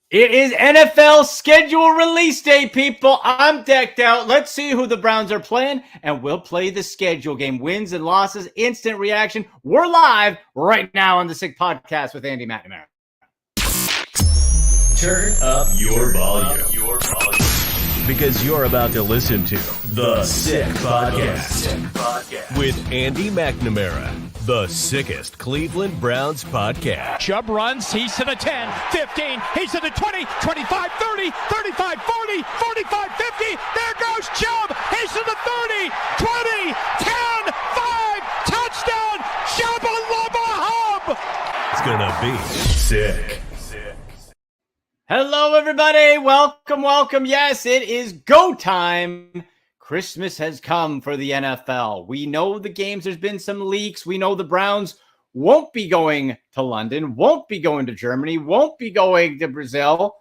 It is NFL schedule release day, people. I'm decked out. Let's see who the Browns are playing, and we'll play the schedule game. Wins and losses, instant reaction. We're live right now on the Sick Podcast with Andy McNamara. Turn up your volume. Because you're about to listen to The Sick Podcast with Andy McNamara, the sickest Cleveland Browns podcast. Chubb runs, he's to the 10, 15, he's to the 20, 25, 30, 35, 40, 45, 50. There goes Chubb, he's to the 30, 20, 10, 5, touchdown, Chubba Lubba Hub. It's gonna be sick. Hello, everybody. Welcome. Yes, it is go time. Christmas has come for the NFL. We know the games. There's been some leaks. We know the Browns won't be going to London, won't be going to Germany, won't be going to Brazil,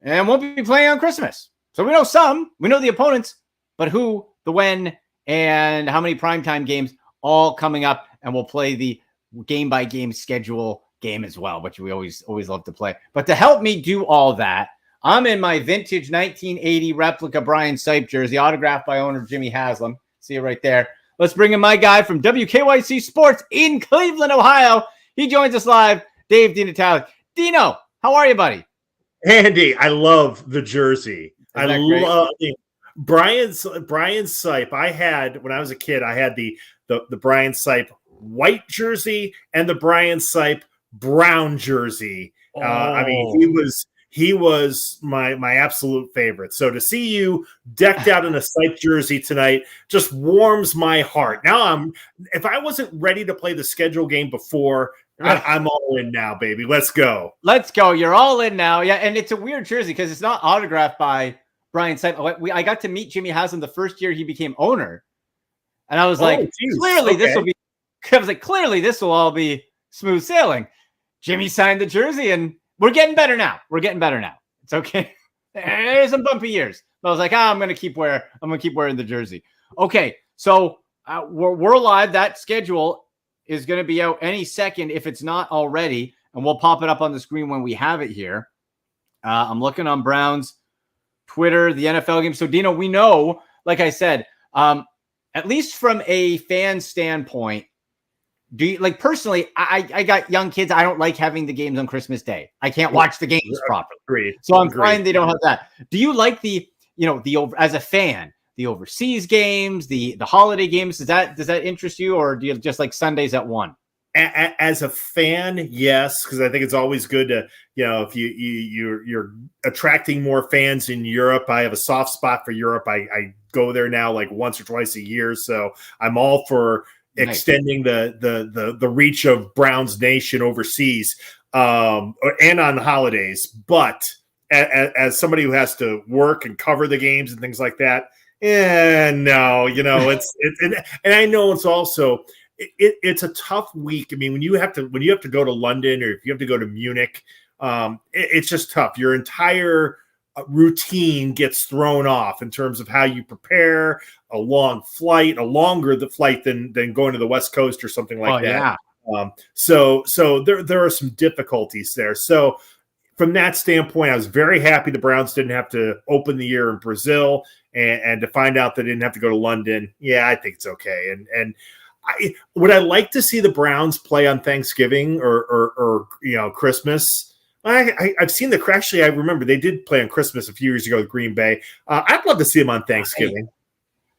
and won't be playing on Christmas. So we know some. We know the opponents, but who, the when, and how many primetime games all coming up, and we'll play the game-by-game schedule game as well, which we always love to play. But to help me do all that, I'm in my vintage 1980 replica Brian Sipe jersey, autographed by owner Jimmy Haslam. See it right there. Let's bring in my guy from WKYC Sports in Cleveland, Ohio. He joins us live, Dave DeNatale. Dino, how are you, buddy? Andy, I love the jersey. I love Brian Sipe. I had, when I was a kid, I had the Brian Sipe white jersey and the Brian Sipe brown jersey. I mean, he was my absolute favorite. So to see you decked out in a Sipe jersey tonight just warms my heart. Now if I wasn't ready to play the schedule game before, I'm all in now, baby. Let's go. You're all in now. Yeah, and it's a weird jersey because it's not autographed by Brian Sipe. I got to meet Jimmy Haslam the first year he became owner, and I was clearly this will all be smooth sailing. Jimmy signed the jersey, and we're getting better now. It's okay. There's some bumpy years. But I was like, I'm going to keep wearing the jersey. Okay, so we're live. That schedule is going to be out any second if it's not already, and we'll pop it up on the screen when we have it here. I'm looking on Browns Twitter, the NFL game. So, Dino, we know, like I said, at least from a fan standpoint, do you like personally? I got young kids. I don't like having the games on Christmas Day. I can't watch the games properly. So I'm fine they don't have that. Do you like the as a fan, the overseas games, the holiday games? Does that interest you, or do you just like Sundays at 1? As a fan, yes, because I think it's always good to, if you're attracting more fans in Europe. I have a soft spot for Europe. I go there now like once or twice a year, so I'm all for extending the reach of Browns Nation overseas and on holidays. But as somebody who has to work and cover the games and things like that, no, it's and I know it's also it's a tough week. I mean, when you have to go to London or if you have to go to Munich, it's just tough. Your entire routine gets thrown off in terms of how you prepare a long flight, a longer the flight than going to the West Coast or something like that. Yeah. So there are some difficulties there. So from that standpoint, I was very happy the Browns didn't have to open the year in Brazil and to find out they didn't have to go to London. Yeah, I think it's okay. And would I like to see the Browns play on Thanksgiving or Christmas? I've seen actually, I remember they did play on Christmas a few years ago with Green Bay. I'd love to see them on Thanksgiving.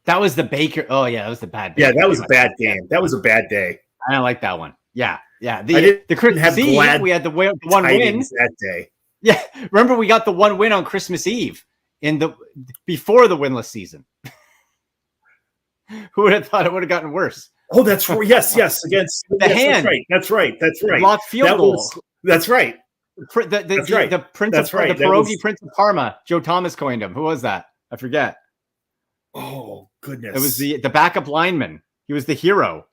That was the Baker. Oh, yeah, that was the bad day. Yeah, that was a bad game. That was a bad day. I don't like that one. Yeah. The Christmas Eve, we had the one win that day. Yeah, remember we got the one win on Christmas Eve before the winless season. Who would have thought it would have gotten worse? Oh, that's right. Yes, against the hand. That's right. Blocked field goal. That's right. That's right. The pierogi Prince of Parma. Joe Thomas coined him. Who was that? I forget. Oh goodness! It was the backup lineman. He was the hero.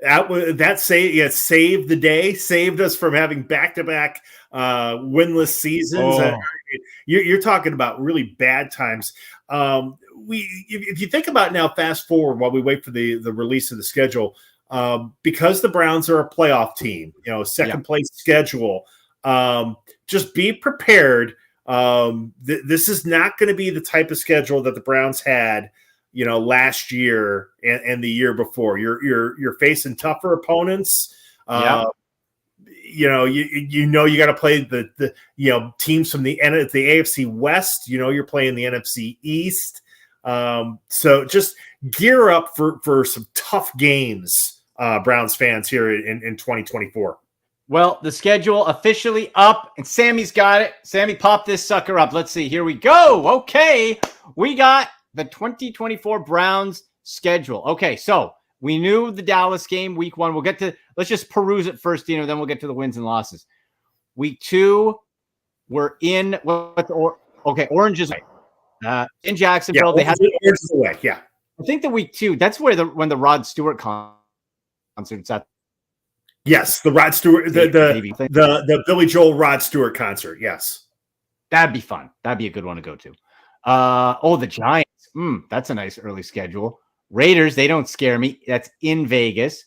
Saved the day. Saved us from having back-to-back winless seasons. You're talking about really bad times. If you think about now, fast forward while we wait for the release of the schedule, because the Browns are a playoff team, second place schedule. just be prepared. This is not going to be the type of schedule that the Browns had, last year and the year before. You're facing tougher opponents. You got to play the teams from the AFC West. You're playing the NFC East. So just gear up for some tough games, Browns fans, here in 2024. Well, the schedule officially up, and Sammy's got it. Sammy, pop this sucker up. Let's see. Here we go. Okay, we got the 2024 Browns schedule. Okay, so we knew the Dallas game, week 1. Let's just peruse it first, then we'll get to the wins and losses. Week 2, we're in Orange is in Jacksonville. They had Orange is away. Yeah, I think the week 2. That's when the Rod Stewart concert's at. Yes, the Rod Stewart, the Billy Joel Rod Stewart concert. Yes, that'd be fun. That'd be a good one to go to. The Giants. That's a nice early schedule. Raiders, they don't scare me. That's in Vegas.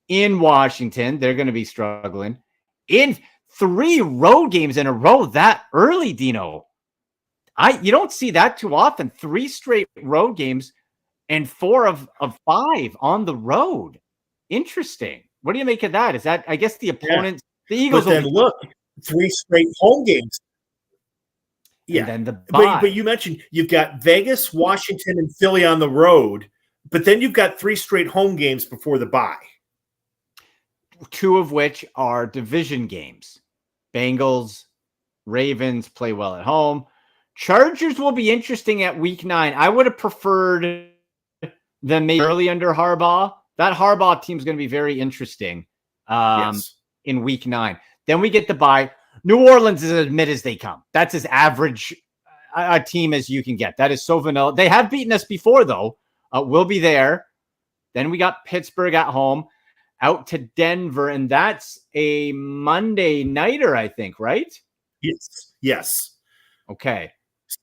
In Washington, they're going to be struggling. In 3 road games in a row that early, Dino. You don't see that too often. 3 straight road games and 4 of 5 on the road. Interesting. What do you make of that? Is that, I guess, the opponents, the Eagles? But then look, 3 straight home games. Yeah. And then the bye. But you mentioned you've got Vegas, Washington, and Philly on the road, but then you've got 3 straight home games before the bye. 2 of which are division games. Bengals, Ravens play well at home. Chargers will be interesting at week 9. I would have preferred them maybe early under Harbaugh. That Harbaugh team's going to be very interesting in week 9. Then we get the bye. New Orleans is as mid as they come. That's as average a team as you can get. That is so vanilla. They have beaten us before, though. We'll be there. Then we got Pittsburgh at home, out to Denver, and that's a Monday nighter, I think, right? Yes. Okay.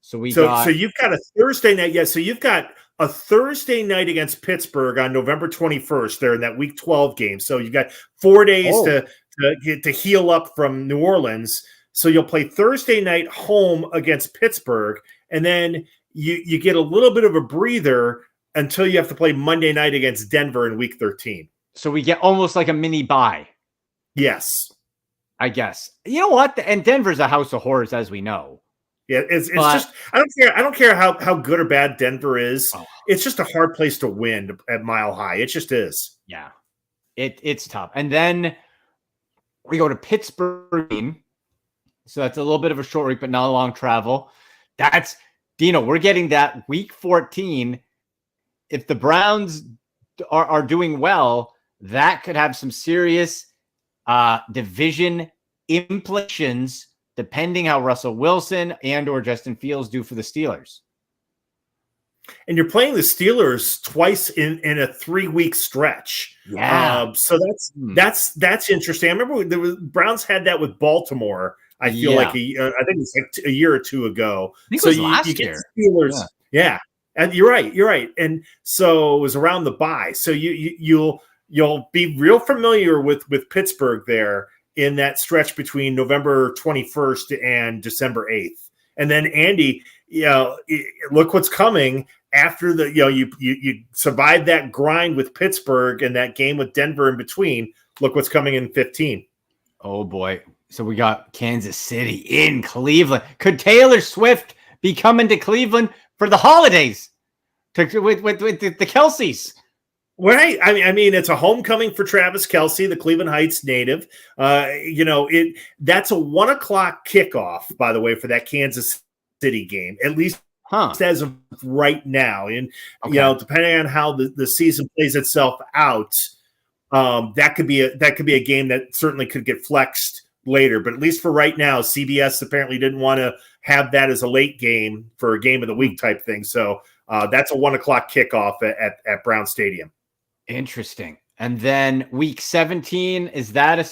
So you've got a Thursday night. Yeah, so you've got a Thursday night against Pittsburgh on November 21st there in that week 12 game. So you've got 4 days to heal up from New Orleans. So you'll play Thursday night home against Pittsburgh, and then you get a little bit of a breather until you have to play Monday night against Denver in week 13. So we get almost like a mini bye. Yes. I guess. You know what? And Denver's a house of horrors, as we know. Yeah, it's just I don't care how good or bad Denver is. Oh. It's just a hard place to win at Mile High. It just is. Yeah. It's tough. And then we go to Pittsburgh. So that's a little bit of a short week, but not a long travel. That's Dino, we're getting that week 14. If the Browns are doing well, that could have some serious division implications depending how Russell Wilson and or Justin Fields do for the Steelers. And you're playing the Steelers twice in a 3-week stretch. Yeah. So that's interesting. I remember Browns had that with Baltimore. I feel like I think it was like a year or 2 ago. I think it was last year. Steelers. Yeah. And you're right. And so it was around the bye. So you'll be real familiar with Pittsburgh there in that stretch between November 21st and December 8th. And then Andy, look what's coming after you survived that grind with Pittsburgh and that game with Denver in between. Look what's coming in 15. Oh boy. So we got Kansas City in Cleveland. Could Taylor Swift be coming to Cleveland for the holidays with the Kelceys? Right. I mean, it's a homecoming for Travis Kelce, the Cleveland Heights native. That's a 1:00 kickoff, by the way, for that Kansas City game, at least as of right now. And, depending on how the season plays itself out, that could be a game that certainly could get flexed later. But at least for right now, CBS apparently didn't want to have that as a late game for a game of the week type thing. So that's a 1:00 kickoff at Brown Stadium. Interesting. And then week 17, is that a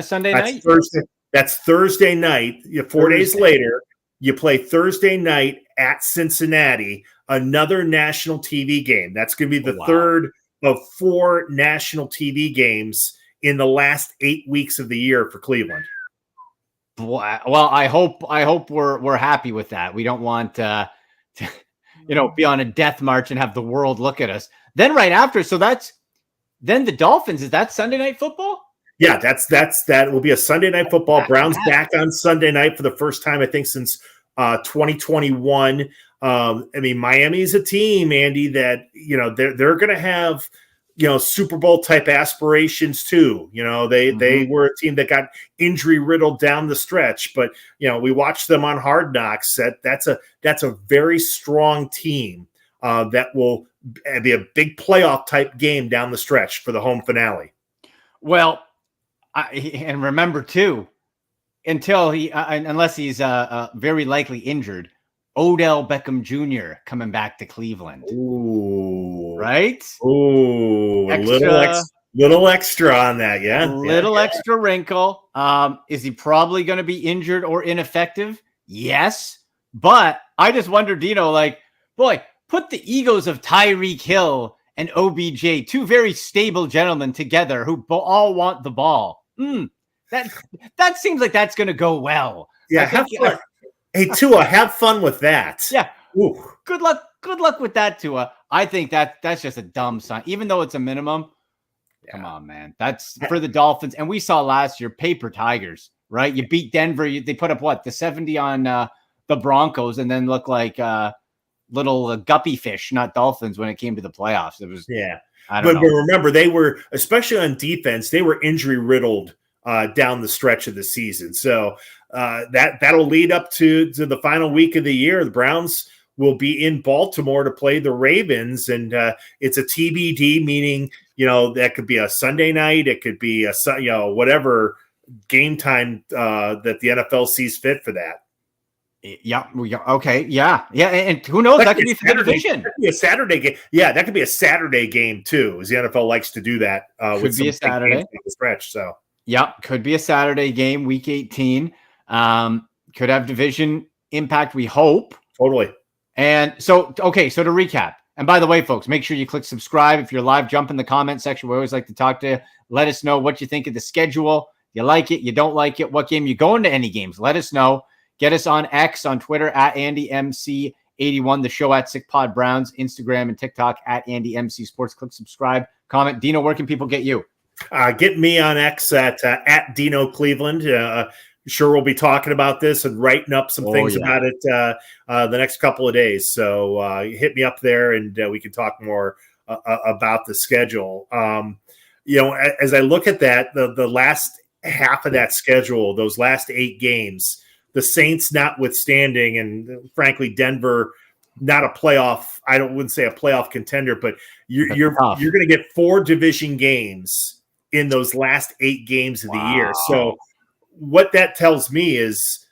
Sunday night? Thursday. That's Thursday night. 4 days later, you play Thursday night at Cincinnati, another national TV game. That's going to be the third of 4 national TV games in the last 8 weeks of the year for Cleveland. Boy, well, I hope we're happy with that. We don't want to, be on a death march and have the world look at us. Then right after, then the Dolphins. Is that Sunday Night Football? Yeah, that will be a Sunday Night Football. Browns back on Sunday night for the first time, I think, since 2021. Miami is a team, Andy, that they're going to have Super Bowl type aspirations too. They were a team that got injury riddled down the stretch, but we watched them on Hard Knocks. That's a very strong team that will be a big playoff type game down the stretch for the home finale. Well, and remember too, until unless he's very likely injured, Odell Beckham Jr. coming back to Cleveland. Ooh, right? Ooh, little extra on that, yeah. Extra wrinkle. Is he probably going to be injured or ineffective? Yes, but I just wonder, Dino, put the egos of Tyreek Hill and OBJ, two very stable gentlemen together who all want the ball. That seems like that's going to go well. Yeah, have fun. Hey, Tua, have fun with that. Yeah. Ooh. Good luck with that, Tua. I think that's just a dumb sign, even though it's a minimum. Yeah. Come on, man. That's for the Dolphins. And we saw last year, paper tigers, right? You beat Denver. They put up the 70 on the Broncos and then look like little guppy fish, not dolphins, when it came to the playoffs. It was, I don't know. But remember, they were, especially on defense, they were injury riddled down the stretch of the season. So that'll lead up to the final week of the year. The Browns will be in Baltimore to play the Ravens, and it's a TBD, meaning that could be a Sunday night, it could be a whatever game time that the NFL sees fit for that. Yeah. Okay. Yeah. And who knows? That could be for the division. That could be a Saturday game. Yeah, that could be a Saturday game too, as the NFL likes to do that. Could be a Saturday stretch. So. Yeah, could be a Saturday game, Week 18. Could have division impact, we hope. Totally. And so to recap, and by the way, folks, make sure you click subscribe. If you're live, jump in the comment section. We always like to talk to you. Let us know what you think of the schedule. You like it, you don't like it, what game you going to, any games. Let us know. Get us on X, on Twitter, at AndyMC81, the show at SickPod Browns, Instagram and TikTok at AndyMC Sports. Click subscribe, comment. Dino, where can people get you? Get me on X at Dino Cleveland. Sure, we'll be talking about this and writing up some things about it the next couple of days. So hit me up there, and we can talk more about the schedule. As I look at that, the last half of that schedule, those last 8 games, the Saints notwithstanding, and frankly, Denver not a playoff. I wouldn't say a playoff contender, but you're going to get 4 division games in those last 8 games of the year. So what that tells me is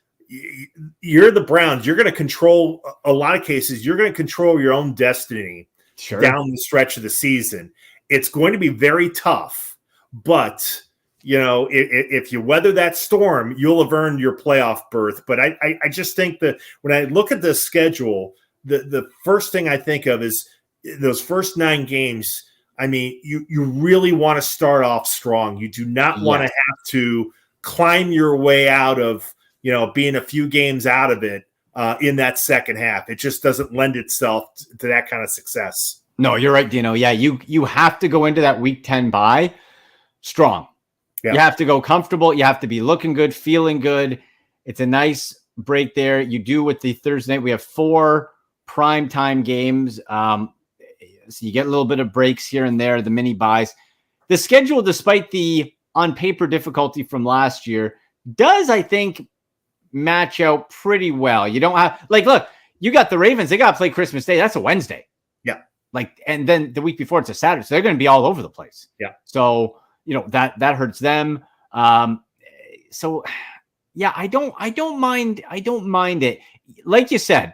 you're the Browns. You're going to control a lot of cases. You're going to control your own destiny down the stretch of the season. It's going to be very tough, but if you weather that storm, you'll have earned your playoff berth. But I just think that when I look at the schedule, the first thing I think of is those first 9 games. I mean, you really want to start off strong. You do not want to have to climb your way out of, being a few games out of it in that second half. It just doesn't lend itself to that kind of success. No, you're right, Dino. Yeah, you have to go into that Week 10 bye strong. Yeah. You have to go comfortable. You have to be looking good, feeling good. It's a nice break there. You do with the Thursday night. We have 4 primetime games. So you get a little bit of breaks here and there, the mini buys. The schedule, despite the on paper difficulty from last year, does, I think, match out pretty well. You don't have, look, you got the Ravens. They got to play Christmas Day. That's a Wednesday. Yeah. And then the week before it's a Saturday. So they're going to be all over the place. Yeah. So, that hurts them. So yeah, I don't mind it. Like you said,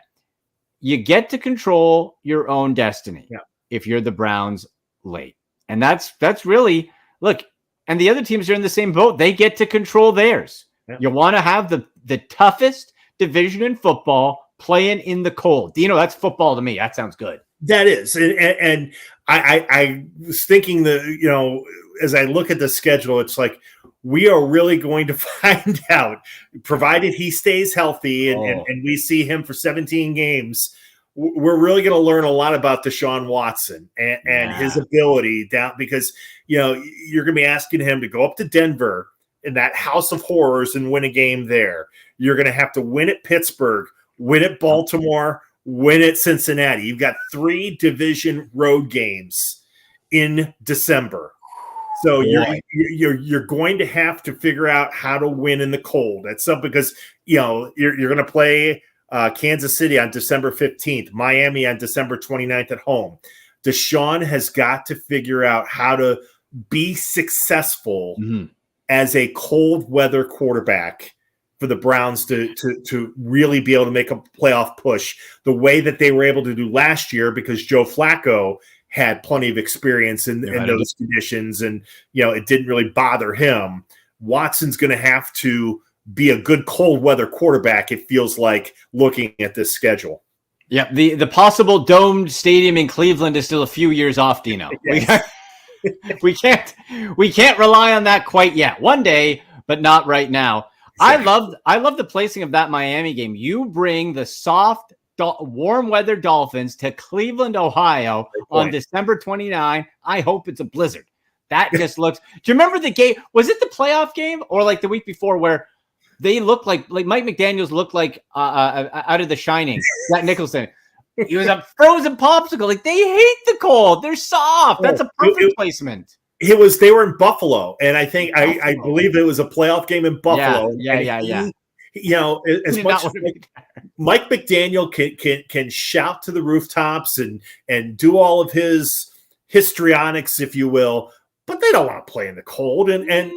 you get to control your own destiny if you're the Browns late. And that's really, look, and the other teams are in the same boat. They get to control theirs. Yeah. You want to have the toughest division in football playing in the cold. Dino, that's football to me. That sounds good. That is. And I was thinking that, as I look at the schedule, it's like, we are really going to find out, provided he stays healthy and we see him for 17 games. We're really going to learn a lot about Deshaun Watson and his ability down, because, you're going to be asking him to go up to Denver in that house of horrors and win a game there. You're going to have to win at Pittsburgh, win at Baltimore, win at Cincinnati. You've got 3 division road games in December. So you're going to have to figure out how to win in the cold. That's something, because you're going to play Kansas City on December 15th, Miami on December 29th at home. Deshaun has got to figure out how to be successful as a cold weather quarterback for the Browns to really be able to make a playoff push the way that they were able to do last year, because Joe Flacco had plenty of experience in those conditions, and it didn't really bother him. Watson's going to have to be a good cold weather quarterback, it feels like, looking at this schedule. Yeah, the possible domed stadium in Cleveland is still a few years off, Dino. Yes. We can't rely on that quite yet. One day, but not right now. Exactly. I love the placing of that Miami game. You bring the soft, warm weather Dolphins to Cleveland, Ohio on December 29. I hope it's a blizzard. That just looks. Do you remember the game? Was it the playoff game or like the week before where they looked like Mike McDaniels looked like out of The Shining, Jack Nicholson? He was a frozen popsicle. Like, they hate the cold. They're soft. That's a perfect placement. They were in Buffalo, and I think I believe it was a playoff game in Buffalo. Yeah. As much as Mike McDaniel can shout to the rooftops and do all of his histrionics, if you will, but they don't want to play in the cold, and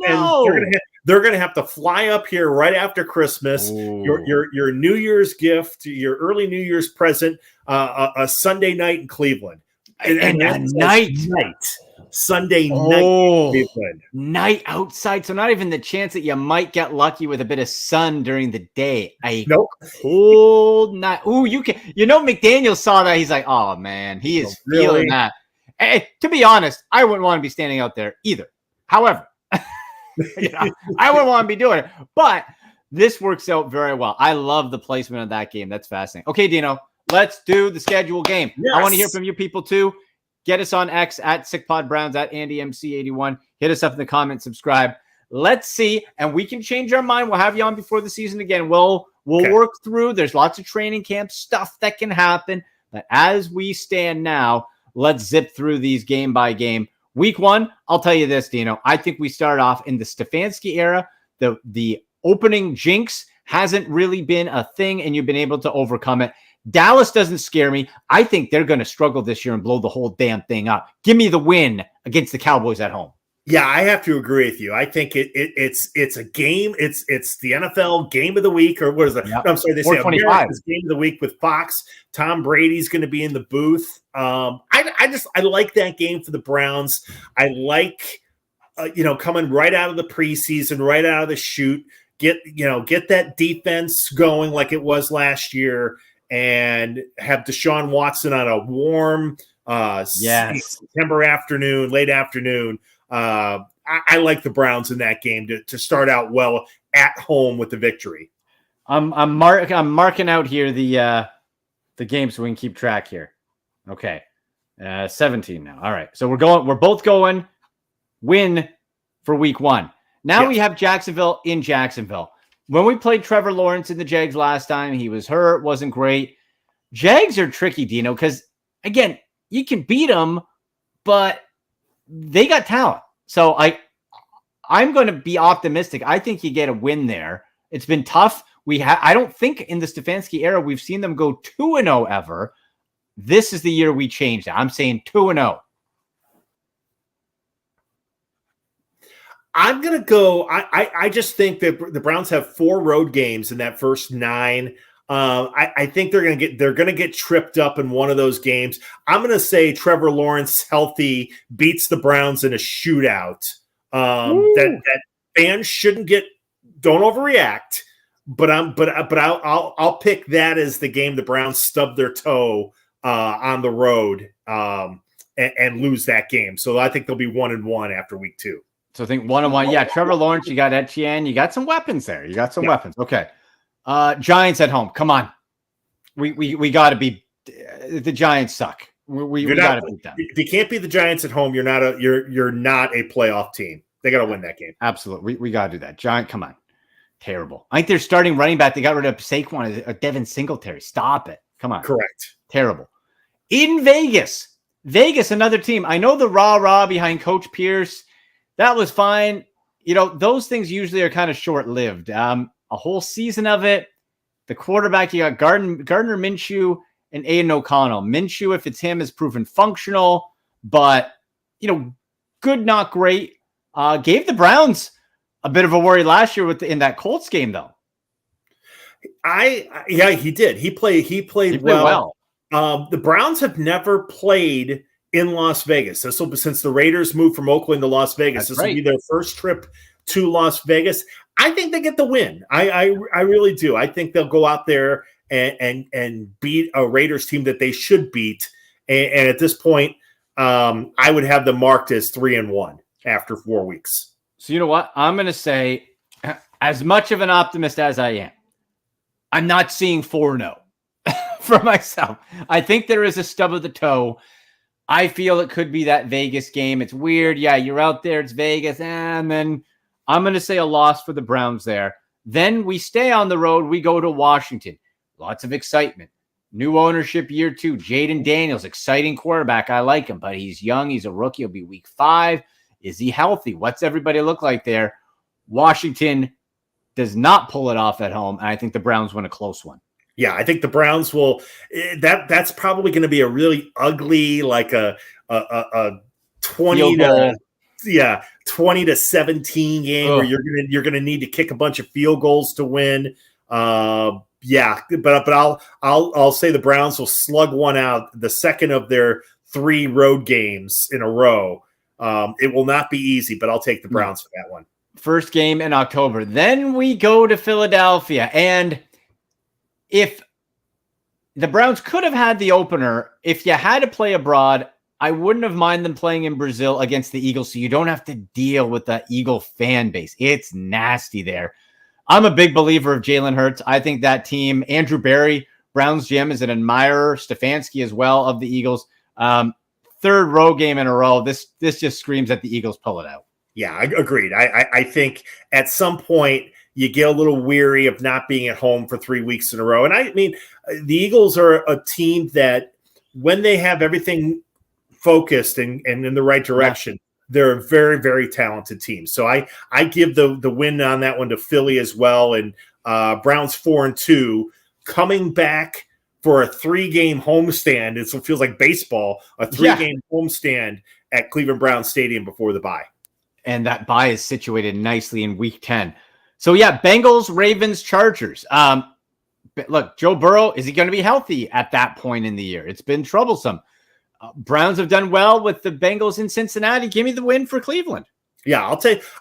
they're gonna have to fly up here right after Christmas. Your New Year's gift, your early New Year's present, a Sunday night in Cleveland, and Sunday night, Cleveland. Night outside, so not even the chance that you might get lucky with a bit of sun during the day. Cold night. McDaniel saw that. He's like, oh man, he is feeling that. And to be honest, I wouldn't want to be standing out there either. However, I wouldn't want to be doing it. But this works out very well. I love the placement of that game. That's fascinating. Okay, Dino, let's do the schedule game. Yes. I want to hear from you people too. Get us on X at SickPodBrowns, at AndyMC81. Hit us up in the comments, subscribe. Let's see, and we can change our mind. We'll have you on before the season again. We'll work through. There's lots of training camp stuff that can happen. But as we stand now, let's zip through these game by game. Week 1, I'll tell you this, Dino. I think we start off in the Stefanski era. The opening jinx hasn't really been a thing, and you've been able to overcome it. Dallas doesn't scare me. I think they're going to struggle this year and blow the whole damn thing up. Give me the win against the Cowboys at home. Yeah, I have to agree with you. I think it's a game. It's the NFL game of the week, or what is it? Yep. I'm sorry, they say America's game of the week with Fox. Tom Brady's going to be in the booth. I like that game for the Browns. I like coming right out of the preseason, right out of the chute, get that defense going like it was last year, and have Deshaun Watson on a warm September afternoon, late afternoon. I like the Browns in that game to start out well at home with the victory. I'm marking out here the game so we can keep track here. Okay. 17 now. All right. So we're both going win for week 1. Now we have Jacksonville in Jacksonville. When we played Trevor Lawrence in the Jags last time, he was hurt, wasn't great. Jags are tricky, Dino, because again, you can beat them, but they got talent. So I'm going to be optimistic. I think you get a win there. It's been tough. I don't think in the Stefanski era we've seen them go 2-0 ever. This is the year we changed it. I'm saying 2-0. I'm going to go. I just think that the Browns have 4 road games in that first 9. I think they're going to get tripped up in one of those games. I'm going to say Trevor Lawrence healthy beats the Browns in a shootout. That fans don't overreact, but I'll pick that as the game the Browns stub their toe on the road and lose that game. So I think they'll be 1-1 after week 2. So I think 1-1. Yeah, Trevor Lawrence, you got Etienne. You got some weapons there. You got some weapons. Okay. Giants at home. Come on. We got to be the Giants suck. We got to beat them. If you can't beat the Giants at home, you're not a playoff team. They got to win that game. Absolutely. We got to do that. Giant, come on. Terrible. I think they're starting running back. They got rid of Saquon or Devin Singletary. Stop it. Come on. Correct. Terrible. In Vegas, another team. I know the rah-rah behind Coach Pierce. That was fine. You know, those things usually are kind of short-lived. A whole season of it. The quarterback, you got Gardner Minshew and Aiden O'Connell. Minshew, if it's him, is proven functional, but, good, not great. Gave the Browns a bit of a worry last year in that Colts game, though. He did. He played well. The Browns have never played in Las Vegas. Since the Raiders moved from Oakland to Las Vegas, this will be their first trip to Las Vegas. I think they get the win. I really do. I think they'll go out there and beat a Raiders team that they should beat. And at this point, I would have them marked as 3-1 after 4 weeks. So you know what? I'm going to say, as much of an optimist as I am, I'm not seeing 4-0 for myself. I think there is a stub of the toe. I feel it could be that Vegas game. It's weird. Yeah, you're out there. It's Vegas. And then I'm going to say a loss for the Browns there. Then we stay on the road. We go to Washington. Lots of excitement. New ownership year 2. Jaden Daniels, exciting quarterback. I like him, but he's young. He's a rookie. He'll be week 5. Is he healthy? What's everybody look like there? Washington does not pull it off at home, and I think the Browns win a close one. Yeah, I think the Browns will. That's probably going to be a really ugly, like a 20 to 17 game where you're gonna need to kick a bunch of field goals to win. But I'll say the Browns will slug one out, the second of their 3 road games in a row. It will not be easy, but I'll take the Browns for that one. First game in October. Then we go to Philadelphia. And if the Browns could have had the opener, if you had to play abroad, I wouldn't have minded them playing in Brazil against the Eagles, so you don't have to deal with the Eagle fan base. It's nasty there. I'm a big believer of Jalen Hurts. I think that team, Andrew Berry, Browns GM, is an admirer. Stefanski as well of the Eagles. Third road game in a row. This just screams that the Eagles pull it out. Yeah, agreed. I think at some point you get a little weary of not being at home for 3 weeks in a row. And I mean, the Eagles are a team that when they have everything focused and in the right direction, they're a very, very talented team. So I give the win on that one to Philly as well. And Browns 4-2 coming back for a 3-game homestand. It feels like baseball, a 3-game homestand at Cleveland Browns Stadium before the bye. And that bye is situated nicely in week 10. So yeah, Bengals, Ravens, Chargers. Look, Joe Burrow, is he going to be healthy at that point in the year? It's been troublesome. Browns have done well with the Bengals in Cincinnati. Give me the win for Cleveland. Yeah,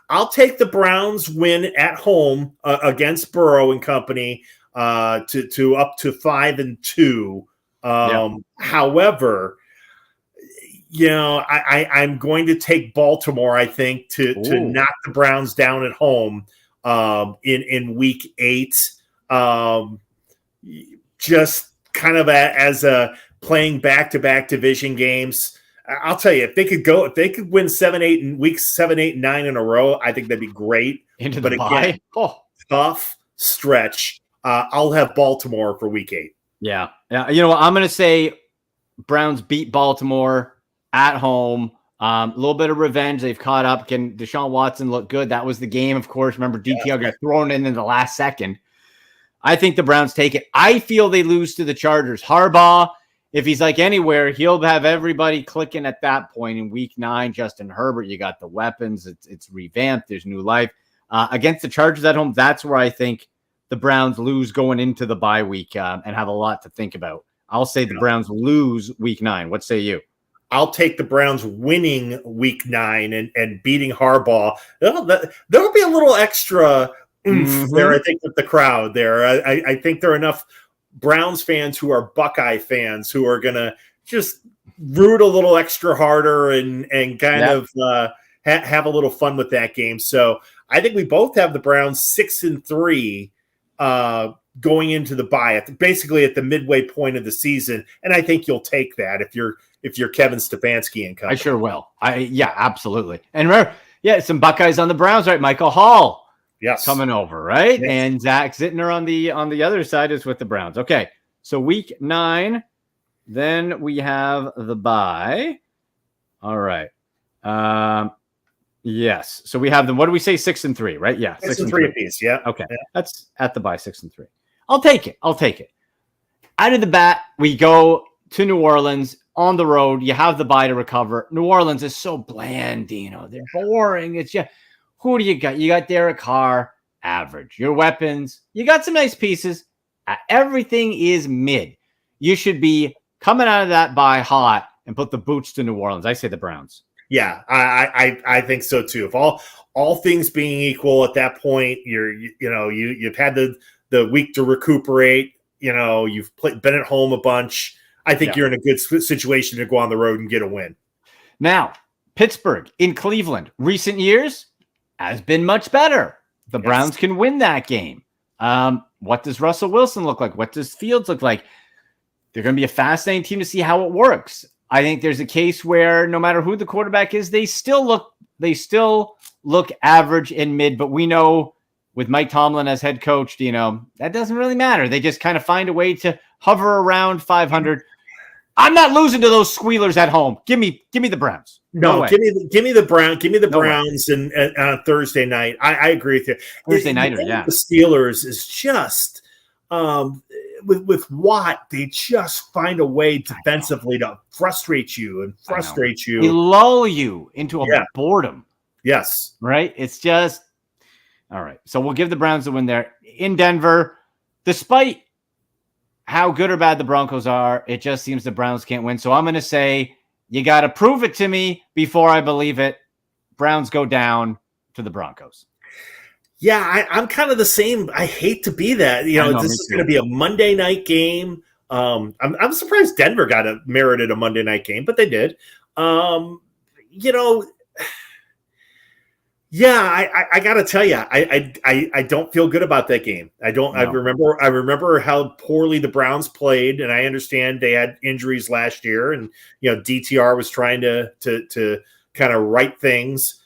I'll take the Browns win at home against Burrow and company to up to 5-2. However, I'm going to take Baltimore, I think, to knock the Browns down at home in week 8. Just kind of as a playing back-to-back division games. I'll tell you, if they could win 7-8 in weeks 7, 8, and 9 in a row, I think that'd be great. But again, tough stretch. I'll have Baltimore for week 8. Yeah. You know what? I'm going to say Browns beat Baltimore at home. A little bit of revenge. They've caught up. Can Deshaun Watson look good? That was the game, of course. Remember, DTL got thrown in the last second. I think the Browns take it. I feel they lose to the Chargers. Harbaugh, if he's like anywhere, he'll have everybody clicking at that point in week 9. Justin Herbert, you got the weapons. It's revamped. There's new life. Against the Chargers at home, that's where I think the Browns lose going into the bye week and have a lot to think about. I'll say the Browns lose week 9. What say you? I'll take the Browns winning week 9 and beating Harbaugh. There'll be a little extra there, I think, with the crowd there. I think there are enough Browns fans who are Buckeye fans who are going to just root a little extra harder and kind of have a little fun with that game. So I think we both have the Browns 6-3 going into the bye, basically at the midway point of the season. And I think you'll take that if you're Kevin Stefanski and company. I sure will. Yeah, absolutely. And remember, some Buckeyes on the Browns, right? Michael Hall, coming over, right? Yes. And Zach Zittner on the other side is with the Browns. Okay, so week 9, then we have the bye. All right. Yes. So we have them. What do we say? 6-3, right? Yeah, 6-3 apiece. Yeah. Okay, that's at the bye, 6-3. I'll take it. Out of the bat, we go to New Orleans on the road. You have the bye to recover. New Orleans is so bland, Dino. They're boring. It's just, who do you got? You got Derek Carr, average. Your weapons, you got some nice pieces. Everything is mid. You should be coming out of that bye hot and put the boots to New Orleans. I say the Browns. Yeah, I think so too. If all things being equal at that point, you've had the week to recuperate. You've been at home a bunch. I think you're in a good situation to go on the road and get a win. Now, Pittsburgh in Cleveland, recent years has been much better. The Browns can win that game. What does Russell Wilson look like? What does Fields look like? They're going to be a fascinating team to see how it works. I think there's a case where no matter who the quarterback is, they still look average and mid, but we know with Mike Tomlin as head coach, that doesn't really matter. They just kind of find a way to hover around 500. I'm not losing to those squealers at home. Give me the Browns. No, give me the Browns and on Thursday night. I agree with you. Thursday night, the Steelers is just with Watt, they just find a way defensively to frustrate you. They lull you into a boredom. Yes. Right? It's just all right. So we'll give the Browns the win there. In Denver, despite how good or bad the Broncos are, it just seems the Browns can't win. So I'm going to say you got to prove it to me before I believe it. Browns go down to the Broncos. Yeah, I'm kind of the same. I hate to be that. This is going to be a Monday night game. I'm surprised Denver merited a Monday night game, but they did. I got to tell you, I don't feel good about that game. I don't. No. I remember how poorly the Browns played, and I understand they had injuries last year, and DTR was trying to kind of right things.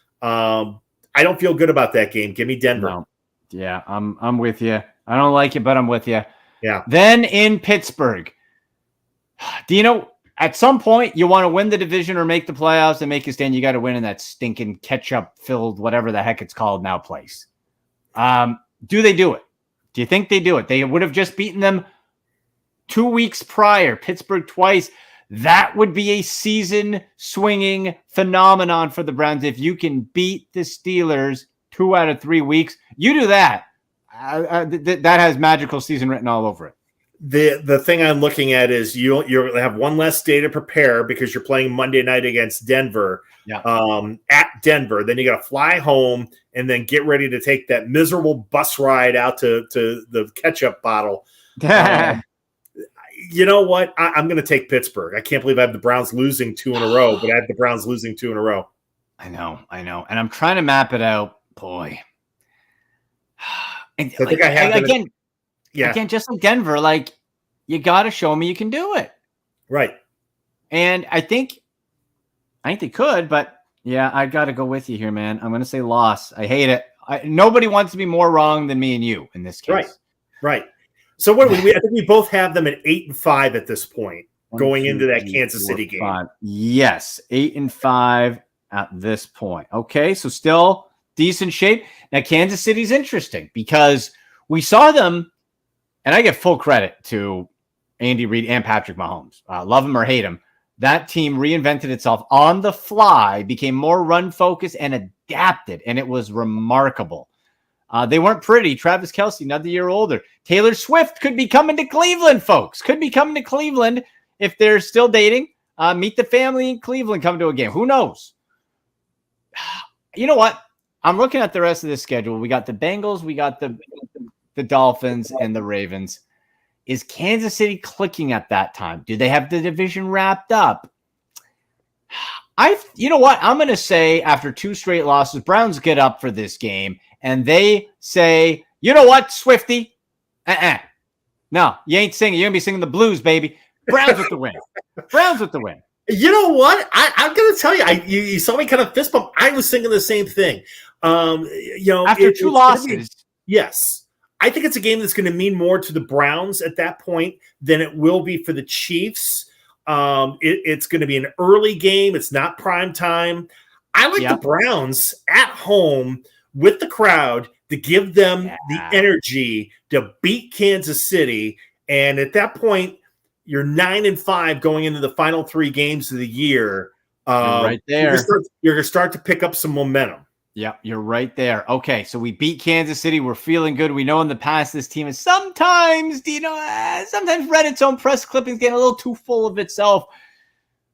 I don't feel good about that game. Give me Denver. No. Yeah, I'm with you. I don't like it, but I'm with you. Yeah. Then in Pittsburgh, at some point you want to win the division or make the playoffs and make a stand. You got to win in that stinking ketchup-filled, whatever the heck it's called now, place. Do they do it? Do you think they do it? They would have just beaten them 2 weeks prior. Pittsburgh twice. That would be a season-swinging phenomenon for the Browns. If you can beat the Steelers 2 out of 3 weeks, you do that. That has magical season written all over it. The thing I'm looking at is you'll have one less day to prepare because you're playing Monday night against Denver. At Denver. Then you got to fly home and then get ready to take that miserable bus ride out to the ketchup bottle. You know what? I'm going to take Pittsburgh. I can't believe I have the Browns losing 2 in a row, but I have the Browns losing 2 in a row. I know. And I'm trying to map it out. Boy. And I think I have again, just like Denver, you got to show me you can do it. Right. And I think they could, but I got to go with you here, man. I'm going to say loss. I hate it. Nobody wants to be more wrong than me and you in this case. Right. So what do I think we both have them at 8-5 at this point, going into that Kansas City game. 5. Yes, 8-5 at this point. Okay, so still decent shape. Now Kansas City's interesting because we saw them, and I give full credit to Andy Reid and Patrick Mahomes. Love him or hate him. That team reinvented itself on the fly, became more run-focused, and adapted, and it was remarkable. They weren't pretty. Travis Kelce, another year older. Taylor Swift could be coming to Cleveland, folks. Could be coming to Cleveland if they're still dating. Meet the family in Cleveland, come to a game. Who knows? You know what? I'm looking at the rest of the schedule. We got the Bengals, we got the Dolphins, and the Ravens. Is Kansas City clicking at that time? Do they have the division wrapped up? You know what? I'm going to say after 2 straight losses, Browns get up for this game and they say, you know what, Swifty? No, you ain't singing. You're going to be singing the blues, baby. Browns with the win. Browns with the win. You know what? I'm going to tell you, you saw me kind of fist bump. I was thinking the same thing. After 2 losses. Yes. I think it's a game that's going to mean more to the Browns at that point than it will be for the Chiefs. It's going to be an early game. It's not prime time. I like the Browns at home with the crowd to give them the energy to beat Kansas City. And at that point, you're 9-5 going into the final 3 games of the year. You're right there. You're going to start to pick up some momentum. Yeah, you're right there. Okay, so we beat Kansas City. We're feeling good. We know in the past this team is sometimes Reddit's own press clippings getting a little too full of itself.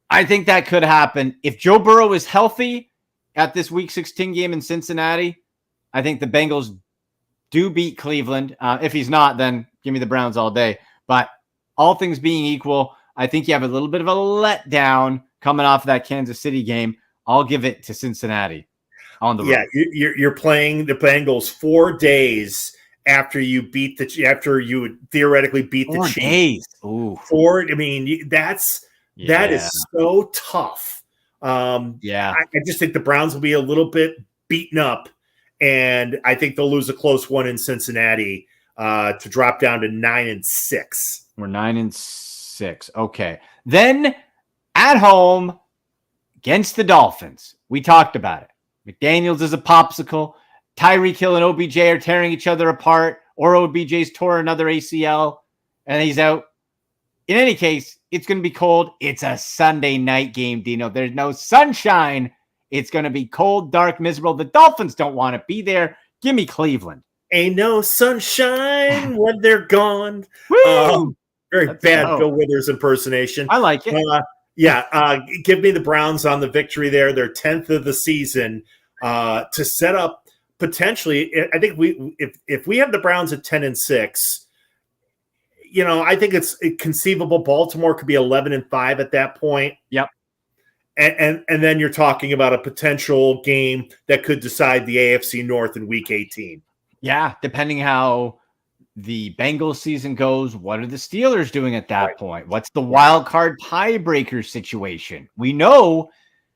I think that could happen. If Joe Burrow is healthy at this Week 16 game in Cincinnati, I think the Bengals do beat Cleveland. If he's not, then give me the Browns all day. But all things being equal, I think you have a little bit of a letdown coming off of that Kansas City game. I'll give it to Cincinnati. On the road. You're playing the Bengals 4 days after you would theoretically beat the Chiefs. 4 days. Ooh. 4. I mean, that is so tough. I just think the Browns will be a little bit beaten up, and I think they'll lose a close one in Cincinnati to drop down to 9-6. We're 9-6. Okay, then at home against the Dolphins. We talked about it. McDaniels is a popsicle. Tyreek Hill and OBJ are tearing each other apart, or OBJ's tore another ACL, and he's out. In any case, it's going to be cold. It's a Sunday night game, Dino. There's no sunshine. It's going to be cold, dark, miserable. The Dolphins don't want to be there. Give me Cleveland. Ain't no sunshine when they're gone. Very bad Bill Withers impersonation. I like it. Give me the Browns on the victory there. They're 10th of the season to set up potentially. I think if we have the Browns at 10-6, I think it's conceivable. Baltimore could be 11-5 at that point. Yep. And then you're talking about a potential game that could decide the AFC North in Week 18. Yeah, depending how the Bengals season goes, what are the Steelers doing at that point? What's the wild card tiebreaker situation? We know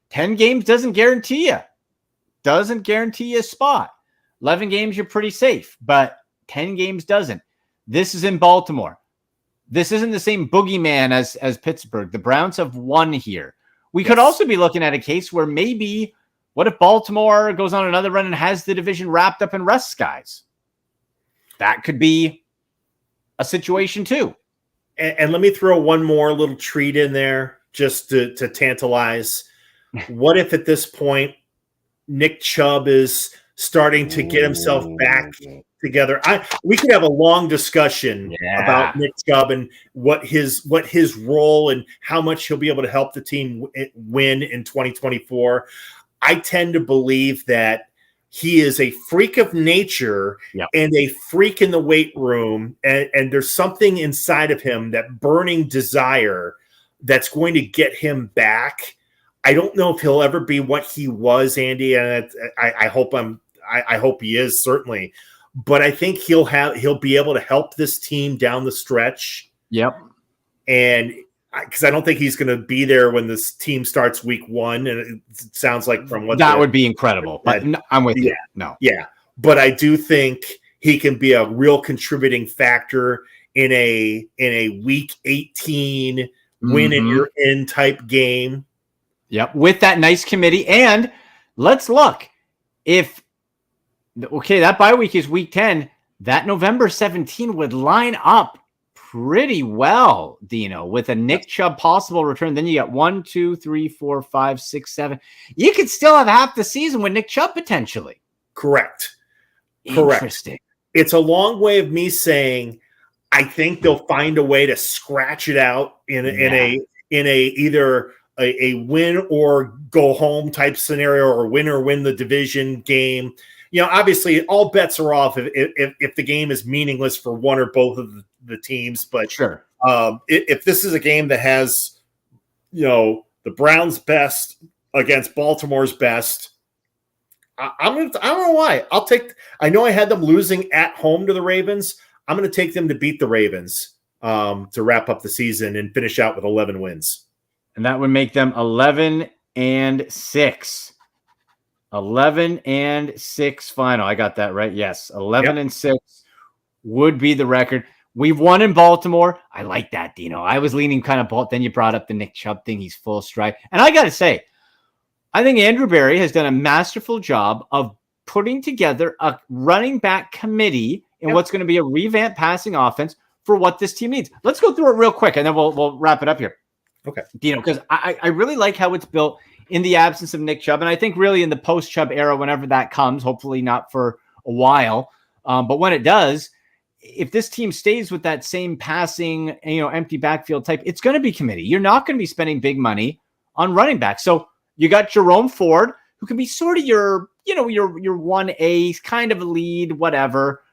10 games doesn't guarantee you a spot. 11 games, you're pretty safe, but 10 games doesn't. This is in Baltimore. This isn't the same boogeyman as Pittsburgh. The Browns have won here. We could also be looking at a case where maybe, what if Baltimore goes on another run and has the division wrapped up and rests guys? That could be a situation too. And let me throw one more little treat in there just to tantalize. What if at this point Nick Chubb is starting to get himself back together? We could have a long discussion about Nick Chubb and what his role and how much he'll be able to help the team win in 2024. I tend to believe that he is a freak of nature and a freak in the weight room. And there's something inside of him, that burning desire, that's going to get him back. I don't know if he'll ever be what he was, Andy. And I hope he is, certainly. But I think he'll be able to help this team down the stretch. Yep. And because I don't think he's going to be there when this team starts Week 1, and it sounds like from what that would be incredible. But I'm with you. No, but I do think he can be a real contributing factor in a Week 18 win and you're in type game. Yep, with that nice committee. And let's look, that bye week is Week 10. That November 17 would line up pretty well, Dino, with a Nick Chubb possible return. Then you got 1, 2, 3, 4, 5, 6, 7. You could still have half the season with Nick Chubb potentially. Correct. Interesting. It's a long way of me saying I think they'll find a way to scratch it out in a either a win or go home type scenario, or win the division game. Obviously all bets are off if the game is meaningless for one or both of the teams. But sure, if this is a game that has, the Browns' best against Baltimore's best. I don't know why. I know I had them losing at home to the Ravens. I'm going to take them to beat the Ravens to wrap up the season and finish out with 11 wins. And that would make them 11-6. 11-6 final. I got that right. Yes. 11-6 would be the record. We've won in Baltimore. I like that, Dino. I was leaning kind of Then you brought up the Nick Chubb thing. He's full stride. And I got to say, I think Andrew Berry has done a masterful job of putting together a running back committee in what's going to be a revamped passing offense for what this team needs. Let's go through it real quick, and then we'll wrap it up here. Okay. Dino, because I really like how it's built in the absence of Nick Chubb. And I think really in the post-Chubb era, whenever that comes, hopefully not for a while, but when it does, if this team stays with that same passing, empty backfield type, it's going to be committee. You're not going to be spending big money on running back. So you got Jerome Ford, who can be sort of your 1A, kind of a lead, whatever.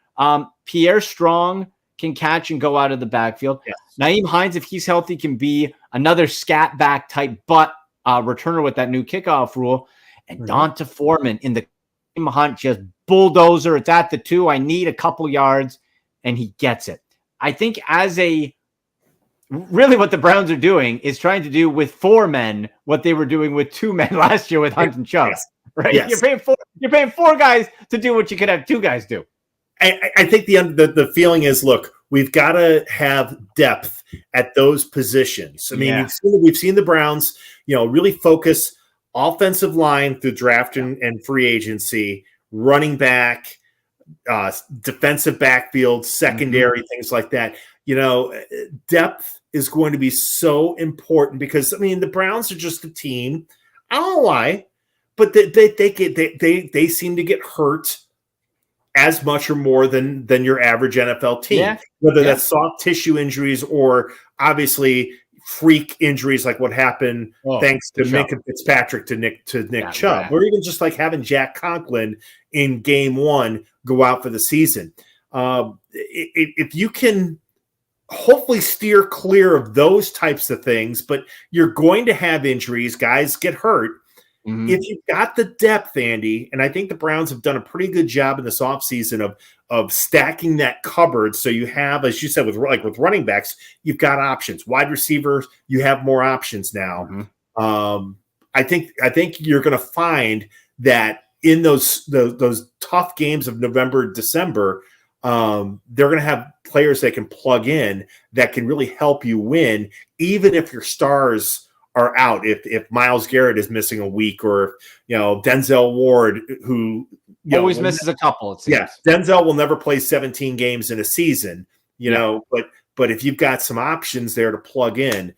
Pierre Strong can catch and go out of the backfield. Yes. Nyheim Hines, if he's healthy, can be another scat back type, but returner with that new kickoff rule. And Donta Foreman in the hunt, just bulldozer. It's at the 2. I need a couple yards, and he gets it. I think really what the Browns are doing is trying to do with 4 men what they were doing with 2 men last year with Hunt and Chubb. Yes. Right? Yes. You're paying 4 guys to do what you could have 2 guys do. I think the feeling is, look, we've got to have depth at those positions. I mean, we've seen the Browns, really focus offensive line through draft and free agency, running back, defensive backfield, secondary, things like that. Depth is going to be so important because, the Browns are just a team. I don't know why, but they seem to get hurt as much or more than your average NFL team, whether that's soft tissue injuries or obviously freak injuries like what happened thanks to Minka Fitzpatrick to Nick Chubb, or even just like having Jack Conklin in game 1 go out for the season. If you can hopefully steer clear of those types of things, but you're going to have injuries, guys get hurt. If you've got the depth, Andy, and I think the Browns have done a pretty good job in this offseason of stacking that cupboard. So you have, as you said, with running backs, you've got options. Wide receivers, you have more options now. I think you're going to find that in those tough games of November, December, they're going to have players they can plug in that can really help you win, even if your stars are out. If Myles Garrett is missing a week, or Denzel Ward, who always misses a couple. It seems. Yeah, Denzel will never play 17 games in a season. But if you've got some options there to plug in,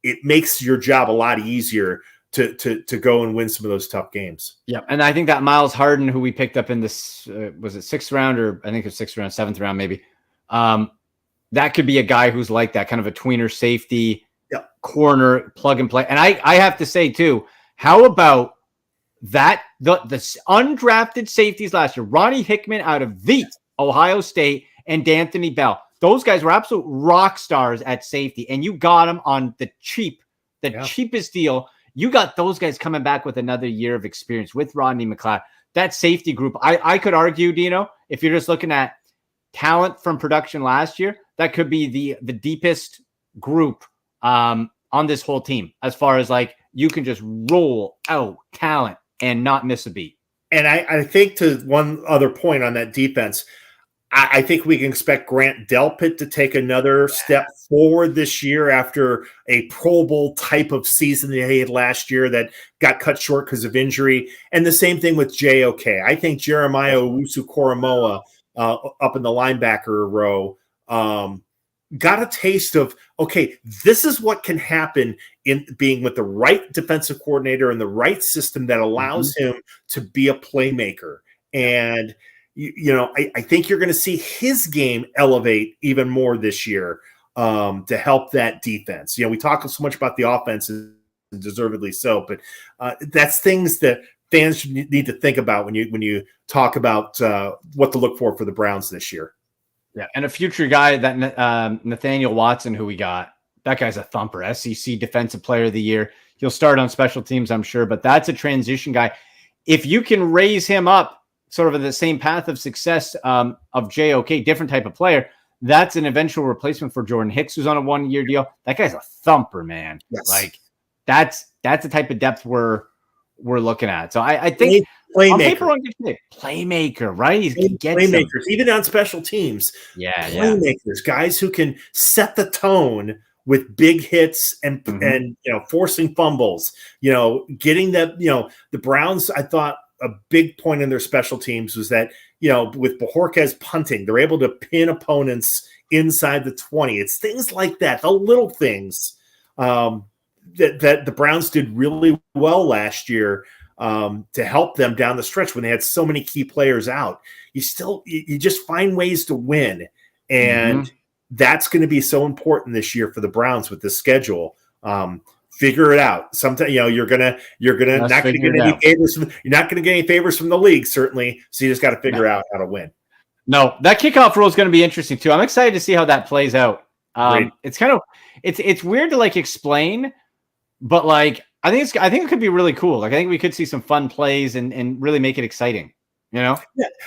it makes your job a lot easier to go and win some of those tough games. Yeah, and I think that Miles Harden, who we picked up in this, was it 6th round, or I think it was 6th round, 7th round maybe. That could be a guy who's like that, kind of a tweener safety. Corner plug and play. And I have to say too, how about that the undrafted safeties last year, Ronnie Hickman out of the Ohio State and D'Anthony Bell, those guys were absolute rock stars at safety, and you got them on the cheapest deal. You got those guys coming back with another year of experience with Rodney McLeod. That safety group, I could argue, Dino, if you're just looking at talent from production last year, that could be the deepest group on this whole team, as far as like you can just roll out talent and not miss a beat. And I think, to one other point on that defense, I think we can expect Grant Delpit to take another step forward this year after a Pro Bowl type of season that he had last year that got cut short because of injury. And the same thing with JOK. I think Jeremiah Owusu-Koramoah up in the linebacker row got a taste of, okay, this is what can happen in being with the right defensive coordinator and the right system that allows him to be a playmaker. And, I think you're going to see his game elevate even more this year to help that defense. We talk so much about the offense, and deservedly so, but that's things that fans need to think about when you talk about what to look for the Browns this year. Yeah, and a future guy, that Nathaniel Watson, who we got, That guy's a thumper. SEC Defensive Player of the Year. He'll start on special teams, I'm sure, but that's a transition guy. If you can raise him up sort of in the same path of success of JOK, different type of player, that's an eventual replacement for Jordan Hicks, who's on a 1-year deal. That guy's a thumper, man. Yes. Like that's the type of depth we're looking at. So I think playmaker, right? He gets playmakers, even on special teams. Yeah, playmakers, guys who can set the tone with big hits and forcing fumbles. Getting that. The Browns, I thought a big point in their special teams was that with Bojorquez punting, they're able to pin opponents inside the 20. It's things like that, the little things that the Browns did really well last year to help them down the stretch when they had so many key players out. You just find ways to win, and that's going to be so important this year for the Browns with this schedule. Figure it out. Sometimes you're gonna not going to get any favors from. You're not going to get any favors from the league, certainly. So you just got to figure out how to win. No, that kickoff rule is going to be interesting too. I'm excited to see how that plays out. It's kind of it's weird to like explain, but like I think it could be really cool. Like I think we could see some fun plays and really make it exciting. Yeah.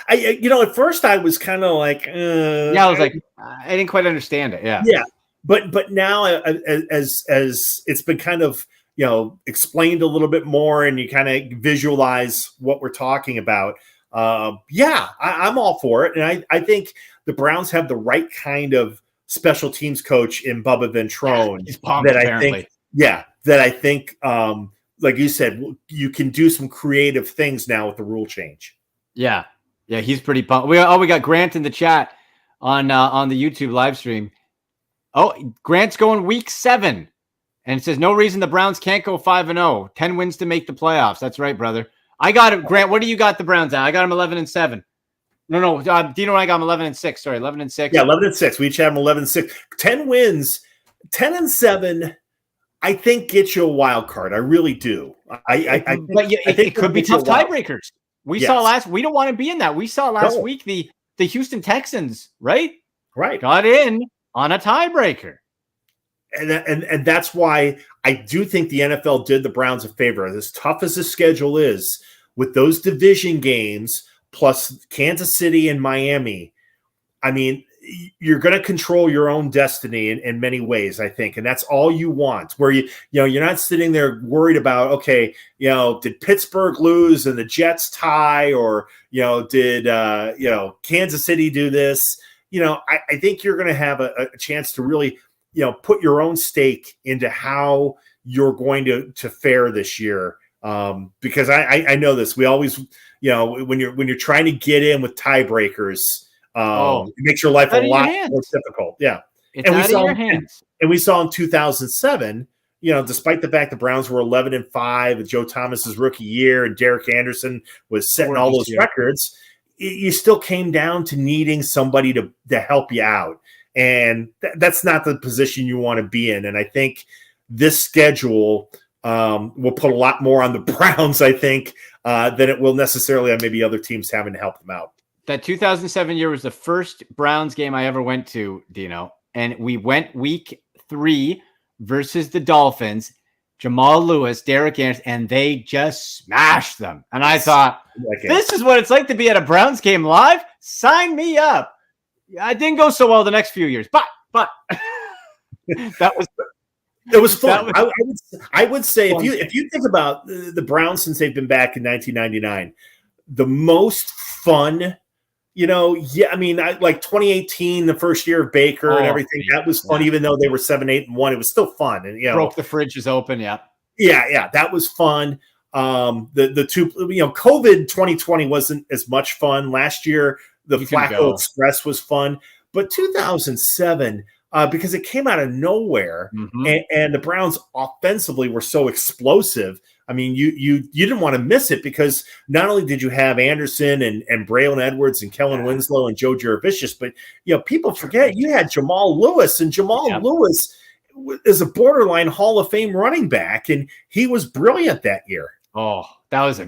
At first I was kind of like, I was like, I didn't quite understand it. Yeah. Yeah. But now as it's been kind of, explained a little bit more and you kind of visualize what we're talking about. I'm all for it. And I think the Browns have the right kind of special teams coach in Bubba Ventrone that I think, like you said, you can do some creative things now with the rule change. Yeah. He's pretty pumped. We got Grant in the chat on the YouTube live stream. Oh, Grant's going week 7. And it says, no reason the Browns can't go 5-0. 10 wins to make the playoffs. That's right, brother. I got it. Grant, what do you got the Browns at? I got them 11-7. No. Dino and I got them 11-6. Sorry, 11-6. Yeah, 11-6. We each have them 11-6. 10 wins. 10-7, I think, gets you a wild card. I really do. I think it could be tough tiebreakers. We don't want to be in that. We saw last week the Houston Texans, right? Right. Got in on a tiebreaker. And that's why I do think the NFL did the Browns a favor. As tough as the schedule is, with those division games plus Kansas City and Miami, I mean, you're going to control your own destiny in many ways, I think. And that's all you want, where you're not sitting there worried about, okay, did Pittsburgh lose and the Jets tie, or, did Kansas City do this? I think you're going to have a chance to really, put your own stake into how you're going to fare this year. Because I know this, we always, when you're trying to get in with tiebreakers, it makes your life a lot more difficult. Yeah. And we saw in 2007, despite the fact the Browns were 11-5 with Joe Thomas's rookie year and Derek Anderson was setting all those records, you still came down to needing somebody to help you out. And that's not the position you want to be in. And I think this schedule will put a lot more on the Browns, I think, than it will necessarily on maybe other teams having to help them out. That 2007 year was the first Browns game I ever went to, Dino. And we went week 3 versus the Dolphins, Jamal Lewis, Derek Anderson, and they just smashed them. And I thought, this is what it's like to be at a Browns game live? Sign me up. I didn't go so well the next few years, but it was fun. I would say if you think about the Browns since they've been back in 1999, the most fun, like 2018, the first year of Baker and everything, that was fun. Even though they were 7-8-1, it was still fun. And broke the fridges open. Yeah, that was fun. The two, COVID 2020 wasn't as much fun last year. The Flacco Express was fun, but 2007, because it came out of nowhere, and the Browns offensively were so explosive. I mean, you didn't want to miss it, because not only did you have Anderson and Braylon Edwards and Kellen Winslow and Joe Jurevicius, but people forget you had Jamal Lewis, and Lewis is a borderline Hall of Fame running back, and he was brilliant that year. Oh, that was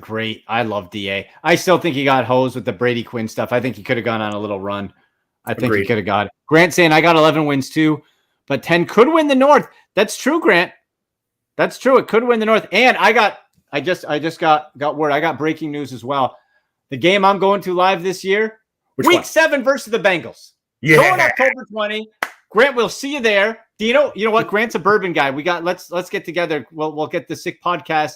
I love DA. I still think he got hosed with the Brady Quinn stuff. I think he could have gone on a little run. I think he could have got it. Grant saying I got 11 wins too, but 10 could win the North. That's true, Grant. That's true. It could win the North. And I just got word. I got breaking news as well. The game I'm going to live this year, Week 7 versus the Bengals. Yeah. Going October 20. Grant, we'll see you there. Dino, you know what? Grant's a bourbon guy. Let's get together. We'll get the Sick Podcast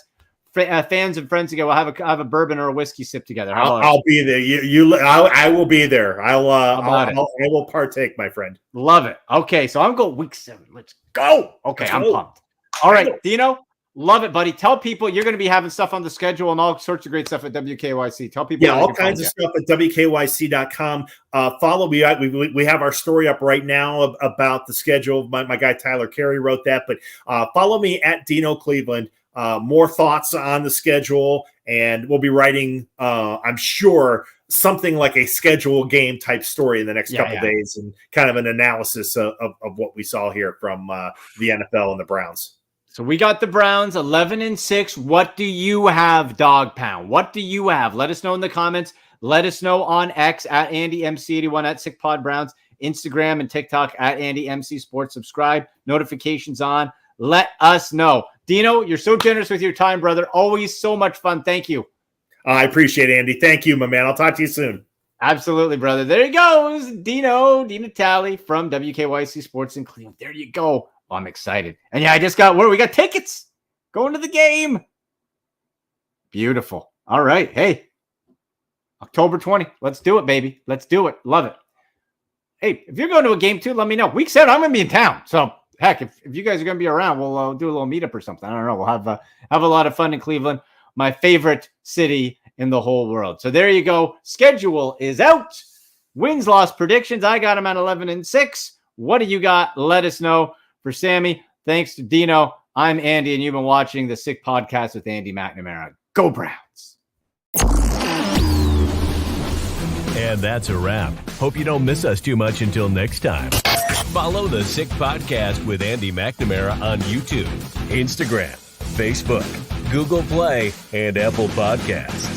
fans and friends together. We'll have a bourbon or a whiskey sip together. I'll be there. I will be there. I will partake, my friend. Love it. Okay, so I'm going Week 7. Let's go. Okay, I'm pumped. All right, Dino, love it, buddy. Tell people you're going to be having stuff on the schedule and all sorts of great stuff at WKYC. Tell people. Yeah, all kinds of stuff at WKYC.com. Follow me. We have our story up right now about the schedule. My guy Tyler Carey wrote that, but follow me at Dino Cleveland. More thoughts on the schedule, and we'll be writing, I'm sure, something like a schedule game type story in the next couple days, and kind of an analysis of what we saw here from the NFL and the Browns. So we got the Browns 11-6. What do you have, Dog Pound? What do you have? Let us know in the comments. Let us know on X at AndyMC81 at SickPodBrowns, Instagram and TikTok at AndyMC Sports. Subscribe, notifications on. Let us know. Dino, you're so generous with your time, brother. Always so much fun. Thank you. I appreciate it, Andy. Thank you, my man. I'll talk to you soon. Absolutely, brother. There he goes. DeNatale from WKYC Sports in Cleveland. There you go. Oh, I'm excited. And yeah, I just got word. We got tickets going to the game. Beautiful. All right. Hey, October 20. Let's do it, baby. Let's do it. Love it. Hey, if you're going to a game too, let me know. Week 7, I'm going to be in town. So, heck, if you guys are going to be around, we'll do a little meetup or something. I don't know. We'll have a lot of fun in Cleveland, my favorite city in the whole world. So there you go. Schedule is out. Wins, loss predictions. I got them at 11-6. What do you got? Let us know. For Sammy, thanks to Dino, I'm Andy, and you've been watching the Sick Podcast with Andy McNamara. Go Browns. And that's a wrap. Hope you don't miss us too much until next time. Follow the Sick Podcast with Andy McNamara on YouTube, Instagram, Facebook, Google Play, and Apple Podcasts.